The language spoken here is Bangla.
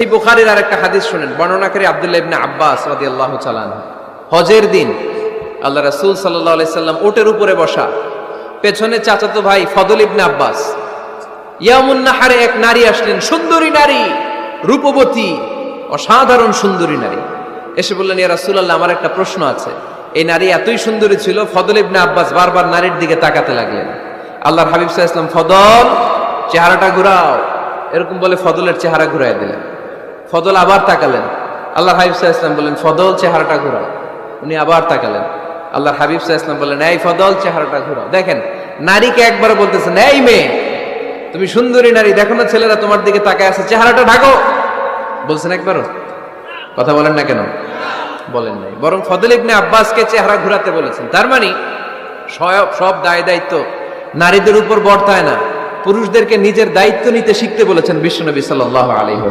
এই বুখারীর আরেকটা হাদিস শুনেন, বর্ণনাকারী আব্দুল্লাহ ইবনে আব্বাস রাদিয়াল্লাহু তাআলা আনহু। হজের দিন আল্লাহ রাসূল সাল্লাল্লাহু আলাইহি সাল্লাম উটের উপরে বসা, পেছনে চাচাতো ভাই ফদল ইবনে আব্বাস। ইয়ামুন নাহারে এক নারী আসলেন, সুন্দরী নারী, রূপবতী, অসাধারণ সুন্দরী নারী। এসে বললেন, ইয়া রাসূলুল্লাহ, আমার একটা প্রশ্ন আছে। এই নারী এতই সুন্দরী ছিল, ফদল ইবনে আব্বাস বারবার নারীর দিকে তাকাতে লাগলেন। আল্লাহর হাবিব সাল্লাল্লাহু আলাইহি ওয়াসাল্লাম, ফদল চেহারাটা ঘুরাও, এরকম বলে ফদলের চেহারা ঘুরাই দিলেন। ফদল আবার তাকালেন। আল্লাহর হাবিব সাল্লাল্লাহু আলাইহি ওয়াসাল্লাম বললেন, ফদল চেহারাটা ঘুরাও। উনি আবার তাকালেন। আল্লাহর হাবিব সাল্লাল্লাহু আলাইহি ওয়াসাল্লাম বললেন, এই ফদল চেহারাটা ঘুরাও। দেখেন, নারীকে একবার বলতেছেন, এই মেয়ে, তুমি সুন্দরী নারী, দেখো না ছেলেরা তোমার দিকে তাকায় আছে, চেহারাটা ঢাকো। বলছেন একবারও? কথা বলেন না কেন? বলেন নাই, বরং ফদল ইবনে আব্বাসকে চেহারা ঘুরাতে বলেছেন। তার মানে সব দায় দায়িত্ব নারীদের উপর বর্তায় না, পুরুষদেরকে নিজের দায়িত্ব নিতে শিখতে বলেছেন বিশ্বনবী সাল্লাল্লাহু আলাইহি ওয়াসাল্লাম।